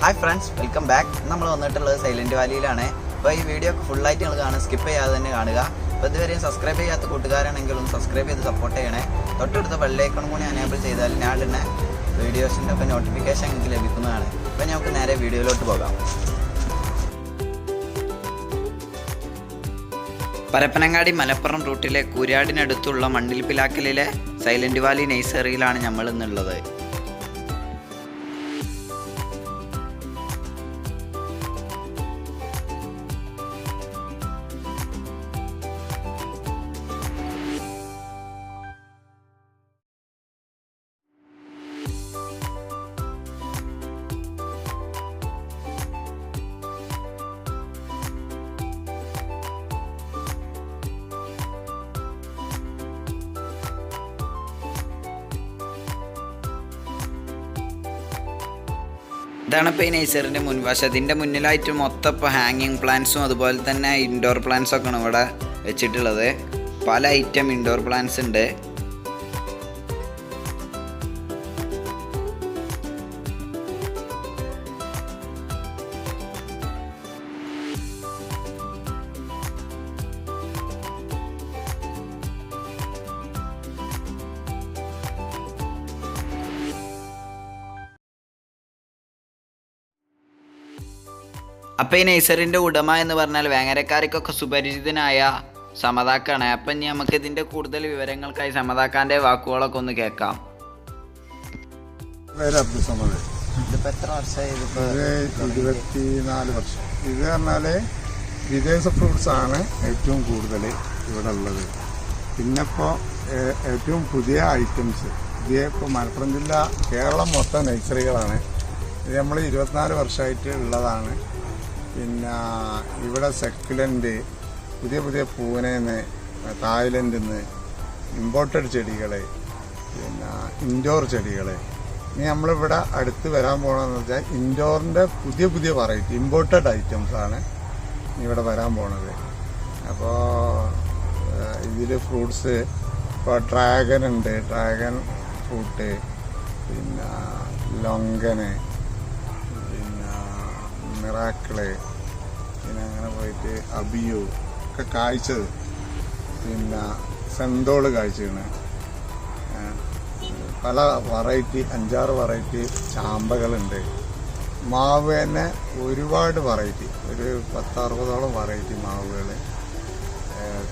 Hi friends, welcome back. നമ്മൾ വന്നിട്ടുള്ളത് silent വാലിയിലാണ്. അപ്പോൾ ഈ വീഡിയോ ഒക്കെ ഫുള്ളായിട്ട് നിങ്ങൾ കാണുക, സ്കിപ്പ് ചെയ്യാതെ തന്നെ കാണുക. അപ്പോൾ ഇതുവരെയും സബ്സ്ക്രൈബ് ചെയ്യാത്ത കൂട്ടുകാരാണെങ്കിലും സബ്സ്ക്രൈബ് ചെയ്ത് സപ്പോർട്ട് ചെയ്യണേ. തൊട്ടടുത്ത ബെല്ലൈക്കൺ കൂടി എനേബിൾ ചെയ്താൽ ഞാൻ തന്നെ വീഡിയോസിൻ്റെ ഒക്കെ നോട്ടിഫിക്കേഷൻ നിങ്ങൾക്ക് ലഭിക്കുന്നതാണ്. അപ്പോൾ നമുക്ക് നേരെ വീഡിയോയിലോട്ട് പോകാം. പരപ്പനങ്ങാടി മലപ്പുറം റൂട്ടിലെ കൂരാടിനടുത്തുള്ള മണ്ണിൽപ്പിലാക്കലിലെ സൈലൻറ്റ് വാലി നഴ്സറിയിലാണ് നമ്മൾ ഇന്നുള്ളത്. ഇതാണ് ഇപ്പോൾ ഈ നഴ്സറിൻ്റെ മുൻവശം. ഇതിൻ്റെ മുന്നിലായിട്ട് മൊത്തം ഇപ്പോൾ ഹാങ്ങിങ് പ്ലാന്റ്സും അതുപോലെ തന്നെ ഇൻഡോർ പ്ലാന്റ്സൊക്കെയാണ് ഇവിടെ വെച്ചിട്ടുള്ളത്. പല ഐറ്റം ഇൻഡോർ പ്ലാന്റ്സ് ഉണ്ട്. അപ്പോൾ ഈ നഴ്സറിൻ്റെ ഉടമ എന്ന് പറഞ്ഞാൽ വേങ്ങരക്കാർക്കൊക്കെ സുപരിചിതനായ സമതാക്കാണ്. അപ്പം ഇനി നമുക്ക് ഇതിൻ്റെ കൂടുതൽ വിവരങ്ങൾക്കായി സമതാക്കാൻ്റെ വാക്കുകളൊക്കെ ഒന്ന് കേൾക്കാം. ഇതിപ്പോൾ എത്ര വർഷമായി? 24 വർഷം. ഇത് പറഞ്ഞാൽ വിദേശ ഫ്രൂട്ട്സാണ് ഏറ്റവും കൂടുതൽ ഇവിടെ ഉള്ളത്. പിന്നെ ഇപ്പോൾ ഏറ്റവും പുതിയ ഐറ്റംസ് ഇപ്പോൾ മലപ്പുറം ജില്ല, കേരളം മൊത്തം നഴ്സറികളാണ്. ഇത് നമ്മൾ 24 വർഷമായിട്ട് ഉള്ളതാണ്. പിന്നെ ഇവിടെ സെക്കുലൻ്റ്, പുതിയ പുതിയ പൂനെന്ന്, തായ്ലൻഡിൽ നിന്ന് ഇമ്പോർട്ടഡ് ചെടികൾ, പിന്നെ ഇൻഡോർ ചെടികൾ. ഇനി നമ്മളിവിടെ അടുത്ത് വരാൻ പോകണമെന്ന് വെച്ചാൽ ഇൻഡോറിൻ്റെ പുതിയ പുതിയ വെറൈറ്റി ഇമ്പോർട്ടഡ് ഐറ്റംസാണ് ഇവിടെ വരാൻ പോണത്. അപ്പോൾ ഇതിൽ ഫ്രൂട്ട്സ് ഇപ്പോൾ ഡ്രാഗൺ ഉണ്ട്, ഡ്രാഗൺ ഫ്രൂട്ട്, പിന്നെ ലൊങ്കന്, മിറാക്കിള്, പിന്നെ അങ്ങനെ പോയിട്ട് അബിയു ഒക്കെ കായ്ച്ചത്, പിന്നെ സെന്തോള് കായ്ച്ചാണ്. പല വെറൈറ്റി 5-6 വെറൈറ്റി ചാമ്പകളുണ്ട്. മാവ് തന്നെ ഒരുപാട് വെറൈറ്റി, ഒരു 10-60ഓളം വെറൈറ്റി മാവുകൾ.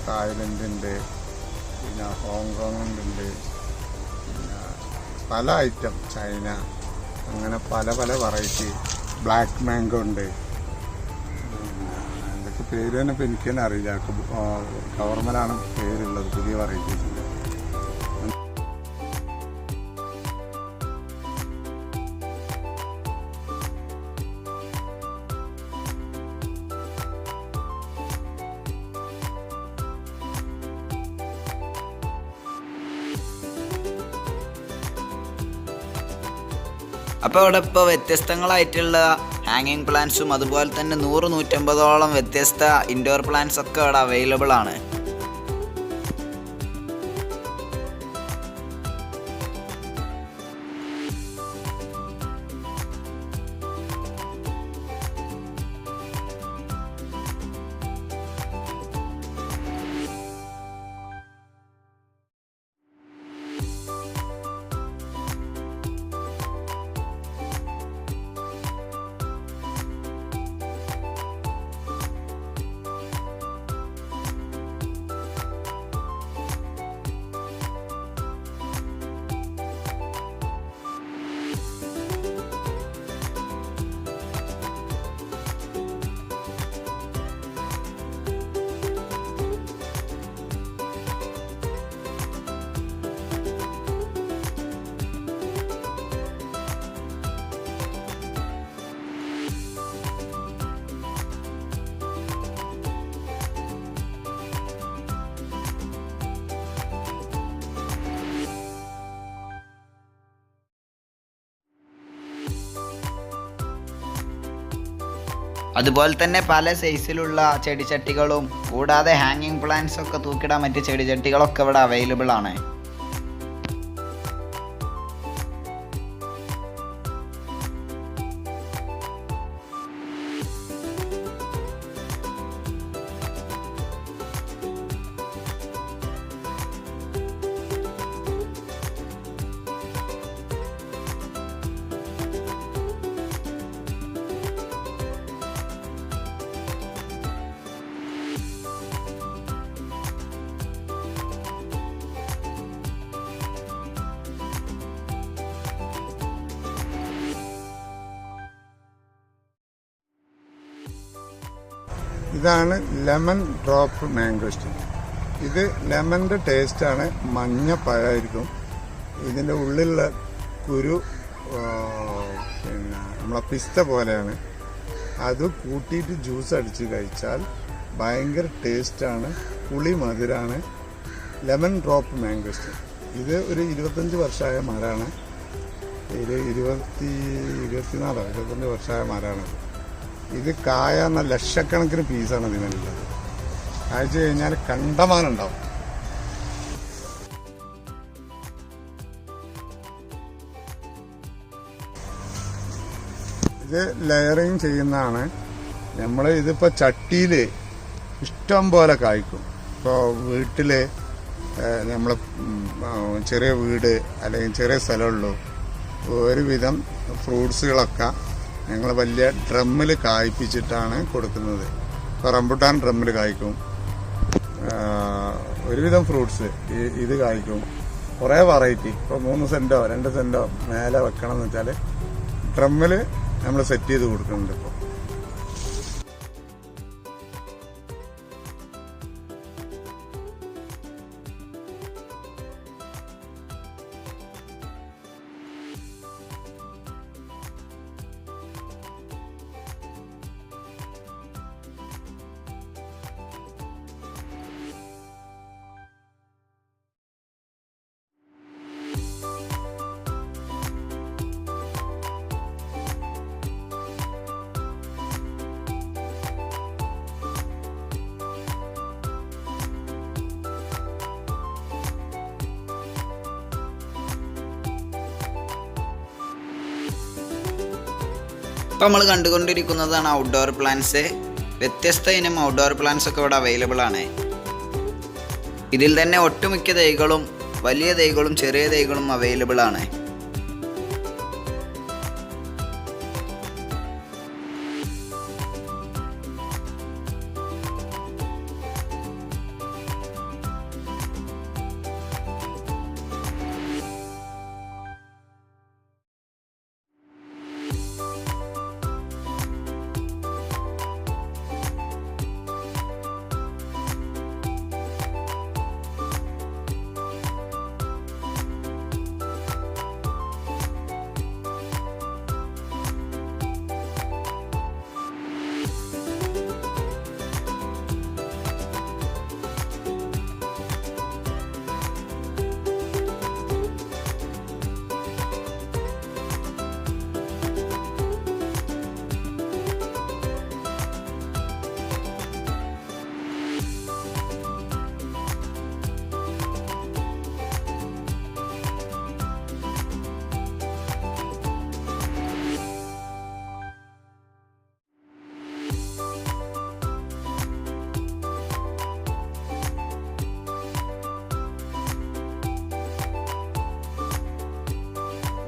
തായ്ലൻഡുണ്ട്, പിന്നെ ഹോങ്കോങ്ങിൻ്റെ ഉണ്ട്, പിന്നെ പല ഐറ്റം, ചൈന, അങ്ങനെ പല പല വെറൈറ്റി. ബ്ലാക്ക് മാംഗോ ഉണ്ട്. എന്തൊക്കെ പേര് തന്നെ ഇപ്പം എനിക്ക് തന്നെ അറിയില്ല. ഗവർമെൻ്റാണ് പേരുള്ളത് പുതിയ വെറൈറ്റീസിൻ്റെ. അപ്പോൾ ഇവിടെ ഇപ്പോൾ വ്യത്യസ്തങ്ങളായിട്ടുള്ള ഹാങ്ങിങ് പ്ലാന്റ്സും അതുപോലെ തന്നെ 100-150ഓളം വ്യത്യസ്ത ഇൻഡോർ പ്ലാന്റ്സ് ഒക്കെ ഇവിടെ അവൈലബിൾ ആണ്. അതുപോലെ തന്നെ പല സൈസിലുള്ള ചെടിച്ചട്ടികളും കൂടാതെ ഹാങ്ങിങ് പ്ലാന്റ്സ് ഒക്കെ തൂക്കിടാൻ പറ്റിയ ചെടിച്ചട്ടികളൊക്കെ ഇവിടെ അവൈലബിൾ ആണ്. ഇതാണ് ലെമൺ ഡ്രോപ്പ് മാംഗോസ്റ്റീൻ. ഇത് ലെമണിൻ്റെ ടേസ്റ്റാണ്, മഞ്ഞ പഴമായിരിക്കും. ഇതിൻ്റെ ഉള്ളിലുള്ള കുരു പിന്നെ നമ്മളെ പിസ്ത പോലെയാണ്. അത് കൂട്ടിയിട്ട് ജ്യൂസ് അടിച്ച് കഴിച്ചാൽ ഭയങ്കര ടേസ്റ്റാണ്, പുളി മധുരമാണ്. ലെമൺ ഡ്രോപ്പ് മാംഗോസ്റ്റീൻ ഇത് ഒരു 25 വർഷമായ മരമാണ്. ഒരു 25 വർഷമായ മരമാണത്. ഇത് കായ എന്ന ലക്ഷക്കണക്കിന് പീസാണ് ഇതിനുള്ളത്. കായ്ച്ചു കഴിഞ്ഞാൽ കണ്ടമാനുണ്ടാവും. ഇത് ലെയറിങ് ചെയ്യുന്നതാണ്. നമ്മൾ ഇതിപ്പോൾ ചട്ടിയിൽ ഇഷ്ടം പോലെ കായ്ക്കും. ഇപ്പോൾ വീട്ടിൽ നമ്മൾ ചെറിയ വീട് അല്ലെങ്കിൽ ചെറിയ സ്ഥലമുള്ളൂ, ഒരുവിധം ഫ്രൂട്ട്സുകളൊക്കെ ഞങ്ങൾ വലിയ ഡ്രമ്മിൽ കായ്പ്പിച്ചിട്ടാണ് കൊടുക്കുന്നത്. ഇപ്പോൾ റംബുട്ടാൻ ഡ്രമ്മിൽ കായ്ക്കും, ഒരുവിധം ഫ്രൂട്ട്സ് ഇത് കായ്ക്കും. കുറേ വെറൈറ്റി. ഇപ്പോൾ 3 സെൻറ്റോ 2 സെൻറ്റോ മേലെ വെക്കണം എന്ന് വെച്ചാൽ ഡ്രമ്മിൽ നമ്മൾ സെറ്റ് ചെയ്ത് കൊടുക്കുന്നുണ്ട്. ഇപ്പോൾ ഇപ്പോൾ നമ്മൾ കണ്ടുകൊണ്ടിരിക്കുന്നതാണ് ഔട്ട്ഡോർ പ്ലാന്റ്സ്. വ്യത്യസ്ത ഇനം ഔട്ട്ഡോർ പ്ലാന്റ്സ് ഒക്കെ ഇവിടെ അവൈലബിൾ ആണ്. ഇതിൽ തന്നെ ഒട്ടുമിക്ക തൈകളും വലിയ തൈകളും ചെറിയ തൈകളും അവൈലബിൾ ആണ്.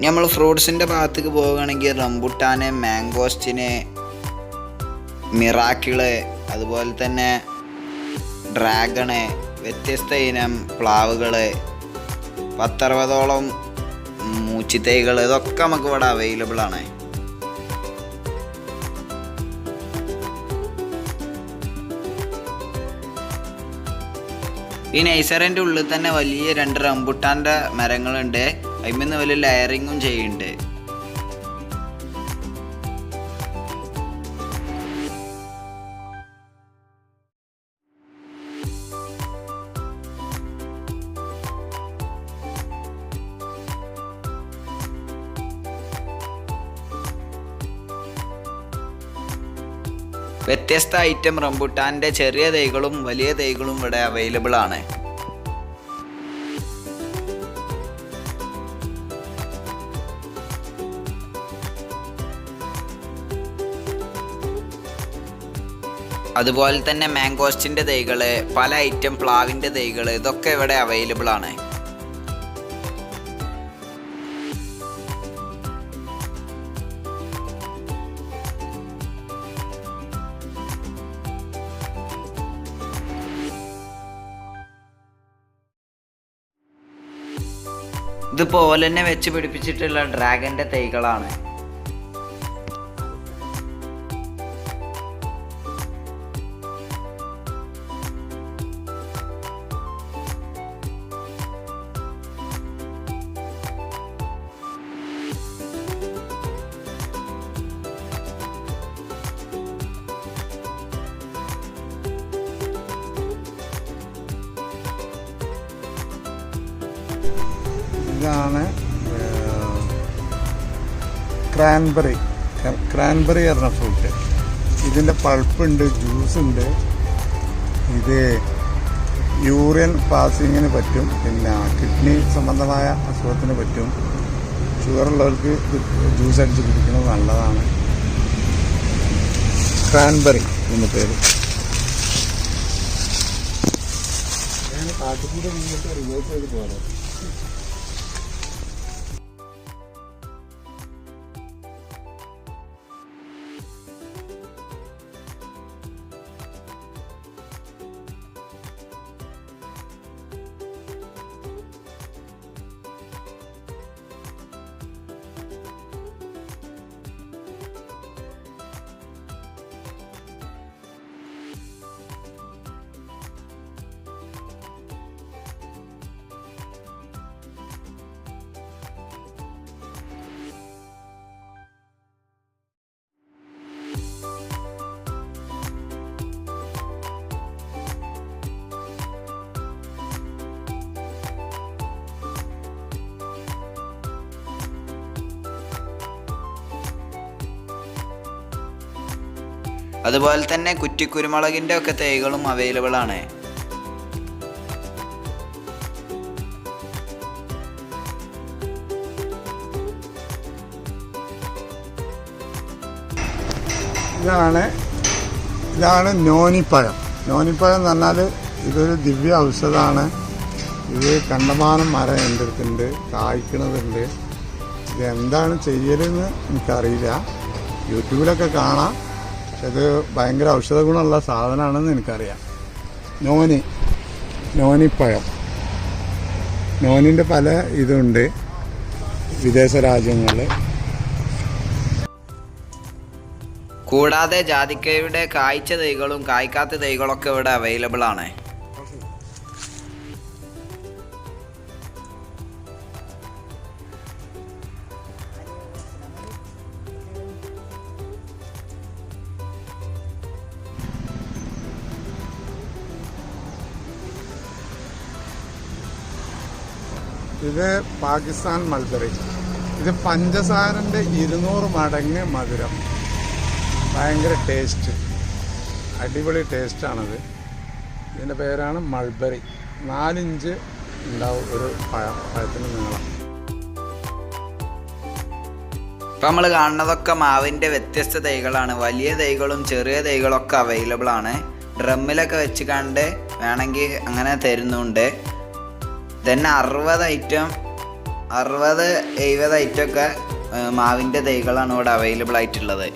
നമ്മൾ ഫ്രൂട്ട്സിൻ്റെ ഭാഗത്തേക്ക് പോവുകയാണെങ്കിൽ റംബുട്ടാന്, മാംഗോസ്റ്റിന്, മിറാക്കിള്, അതുപോലെ തന്നെ ഡ്രാഗണ്, വ്യത്യസ്ത ഇനം പ്ലാവുകൾ, 10-60ഓളം മൂച്ചിത്തൈകൾ, ഇതൊക്കെ നമുക്ക് ഇവിടെ അവൈലബിൾ ആണ്. ഈ നഴ്സറിൻ്റെ ഉള്ളിൽ തന്നെ വലിയ 2 റംബുട്ടാൻ്റെ മരങ്ങളുണ്ട്. അതിൽ നിന്ന് വലിയ ലെയറിങ്ങും ചെയ്യുന്നുണ്ട്. വ്യത്യസ്ത ഐറ്റം റംബുട്ടാൻ്റെ ചെറിയ തൈകളും വലിയ തൈകളും ഇവിടെ അവൈലബിൾ ആണ്. അതുപോലെ തന്നെ മാംഗോസ്റ്റിൻ്റെ തൈകൾ, പല ഐറ്റം പ്ലാവിൻ്റെ തൈകൾ, ഇതൊക്കെ ഇവിടെ അവൈലബിൾ ആണ്. ഇതുപോലെ തന്നെ വെച്ച് പിടിപ്പിച്ചിട്ടുള്ള ഡ്രാഗൻ്റെ തൈകളാണ്. ഇതാണ് ക്രാൻബെറി പറഞ്ഞ ഫ്രൂട്ട്. ഇതിൻ്റെ പൾപ്പുണ്ട്, ജ്യൂസ് ഉണ്ട്. ഇത് യൂറിയൻ പാസിങ്ങിന് പറ്റും, പിന്നെ കിഡ്നി സംബന്ധമായ അസുഖത്തിന് പറ്റും. ഷുഗറുള്ളവർക്ക് ജ്യൂസ് അടിച്ച് കുടിക്കുന്നത് നല്ലതാണ്. ക്രാൻബെറി എന്ന പേര്. കാട്ടുകൂടെ നിങ്ങൾക്ക് റിവേഴ്സ് ചെയ്ത് പോകാം. അതുപോലെ തന്നെ കുറ്റിക്കുരുമുളകിൻ്റെ ഒക്കെ തൈകളും അവൈലബിൾ ആണ്. ഇതാണ് നോനിപ്പഴം. നോനിപ്പഴം എന്ന് പറഞ്ഞാൽ ഇതൊരു ദിവ്യ ഔഷധമാണ്. ഇത് കണ്ടമാനം മരം എൻ്റെ അടുത്തുണ്ട്, കായ്ക്കണതുണ്ട്. ഇത് എന്താണ് ചെയ്യലെന്ന് എനിക്കറിയില്ല, യൂട്യൂബിലൊക്കെ കാണാം. പക്ഷെ ഇത് ഭയങ്കര ഔഷധ ഗുണമുള്ള സാധനമാണെന്ന് എനിക്കറിയാം. നോനിപ്പഴം, നോനിൻ്റെ പല ഇതുണ്ട് വിദേശ രാജ്യങ്ങളിൽ. കൂടാതെ ജാതിക്കയുടെ കായ്ച്ച തൈകളും കായ്ക്കാത്ത തൈകളൊക്കെ ഇവിടെ അവൈലബിൾ ആണ്. ഇത് പാകിസ്ഥാൻ മൾബറി. ഇത് പഞ്ചസാരൻ്റെ 200 മടങ്ങ് മധുരം. ഭയങ്കര ടേസ്റ്റ്, അടിപൊളി ടേസ്റ്റാണത്. ഇതിൻ്റെ പേരാണ് മൾബറി. 4 ഇഞ്ച് ഉണ്ടാവും ഒരു പഴത്തിന് നീളം. ഇപ്പം നമ്മൾ കാണുന്നതൊക്കെ മാവിൻ്റെ വ്യത്യസ്ത തൈകളാണ്. വലിയ തൈകളും ചെറിയ തൈകളൊക്കെ അവൈലബിൾ ആണ്. ഡ്രമ്മിലൊക്കെ വെച്ച് കണ്ട് വേണമെങ്കിൽ അങ്ങനെ തരുന്നുണ്ട്. തന്നെ 60 ഐറ്റം 60-70 ഐറ്റമൊക്കെ മാവിൻ്റെ തൈകളാണ് ഇവിടെ അവൈലബിൾ ആയിട്ടുള്ളത്.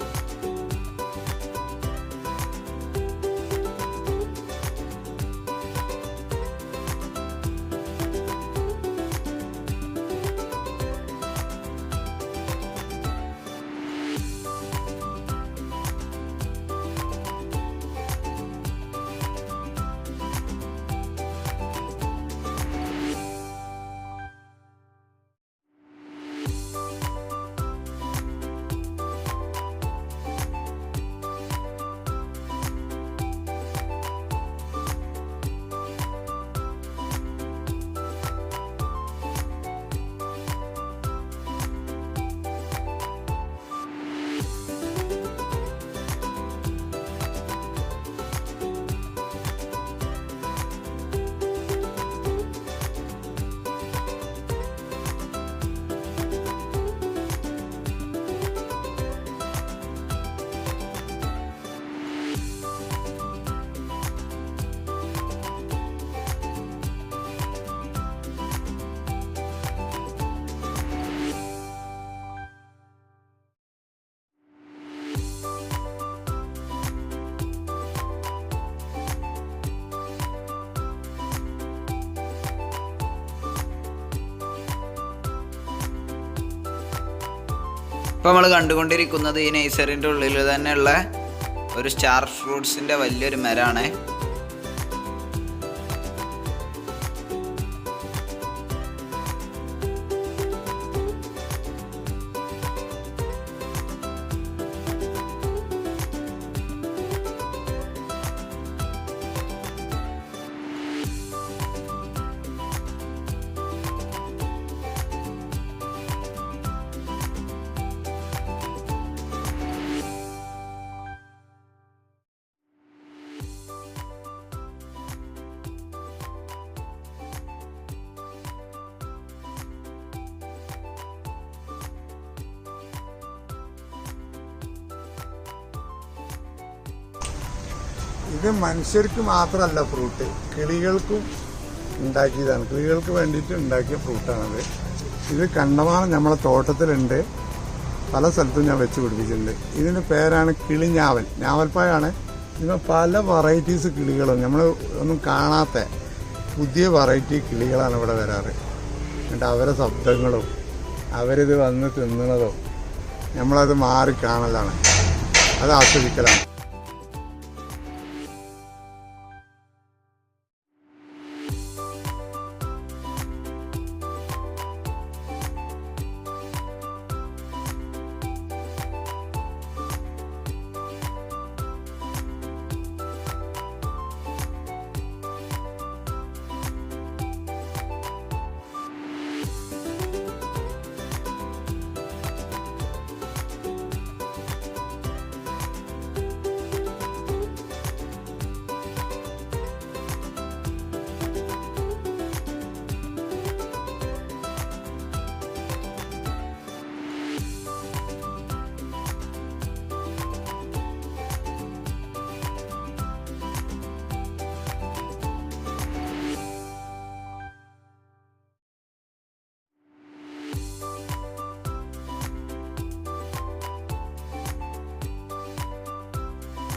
ഇപ്പോൾ നമ്മൾ കണ്ടുകൊണ്ടിരിക്കുന്നത് ഈ നേഴ്സറിൻ്റെ ഉള്ളിൽ തന്നെയുള്ള ഒരു സ്റ്റാർ ഫ്രൂട്ട്സിൻ്റെ വലിയൊരു മരമാണ്. ഇത് മനുഷ്യർക്ക് മാത്രമല്ല ഫ്രൂട്ട്, കിളികൾക്കും ഉണ്ടാക്കിയതാണ്. കിളികൾക്ക് വേണ്ടിയിട്ട് ഉണ്ടാക്കിയ ഫ്രൂട്ടാണത്. ഇത് കണ്ടമാനം നമ്മളെ തോട്ടത്തിലുണ്ട്, പല സ്ഥലത്തും ഞാൻ വെച്ച് പിടിപ്പിച്ചിട്ടുണ്ട്. ഇതിന് പേരാണ് കിളിഞ്ഞാവൽ, ഞാവൽപ്പായാണ്. ഇതിന് പല വെറൈറ്റീസ് കിളികളും നമ്മൾ ഒന്നും കാണാത്ത പുതിയ വെറൈറ്റി കിളികളാണ് ഇവിടെ വരാറ്. എന്നിട്ട് അവരെ ശബ്ദങ്ങളും അവരിത് വന്ന് തിന്നണതും നമ്മളത് മാറി കാണലാണ്, അത് ആസ്വദിക്കലാണ്.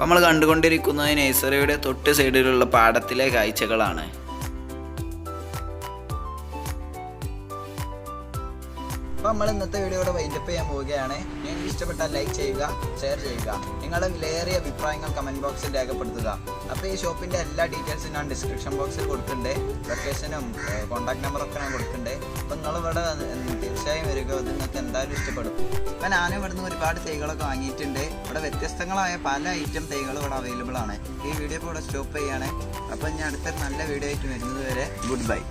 നമ്മൾ കണ്ടുകൊണ്ടിരിക്കുന്നത് നഴ്സറിയുടെ തൊട്ട് സൈഡിലുള്ള പാടത്തിലെ കാഴ്ചകളാണ്. അപ്പോൾ നമ്മൾ ഇന്നത്തെ വീഡിയോയുടെ വൈൻഡപ്പ് ചെയ്യാൻ പോവുകയാണ്. നിങ്ങൾക്ക് ഇഷ്ടപ്പെട്ടാൽ ലൈക്ക് ചെയ്യുക, ഷെയർ ചെയ്യുക, നിങ്ങളുടെ വിലയേറിയ അഭിപ്രായങ്ങൾ കമൻറ്റ് ബോക്സിൽ രേഖപ്പെടുത്തുക. അപ്പോൾ ഈ ഷോപ്പിൻ്റെ എല്ലാ ഡീറ്റെയിൽസും ഞാൻ ഡിസ്ക്രിപ്ഷൻ ബോക്സിൽ കൊടുക്കുന്നുണ്ട്, ലൊക്കേഷനും കോൺടാക്ട് നമ്പറൊക്കെ ഞാൻ കൊടുക്കുന്നുണ്ട്. അപ്പോൾ നിങ്ങളിവിടെ തീർച്ചയായും വരിക, അത് നിങ്ങൾക്ക് എന്തായാലും ഇഷ്ടപ്പെടും. അപ്പോൾ ഞാനും ഇവിടുന്ന് ഒരുപാട് തൈകളൊക്കെ വാങ്ങിയിട്ടുണ്ട്. ഇവിടെ വ്യത്യസ്തങ്ങളായ പല ഐറ്റം തൈകൾ ഇവിടെ അവൈലബിൾ ആണ്. ഈ വീഡിയോ ഇപ്പോൾ ഇവിടെ സ്റ്റോപ്പ് ചെയ്യുകയാണ്. അപ്പോൾ ഞാൻ അടുത്തൊരു നല്ല വീഡിയോ ആയിട്ട് വരുന്നത് വരെ ഗുഡ് ബൈ.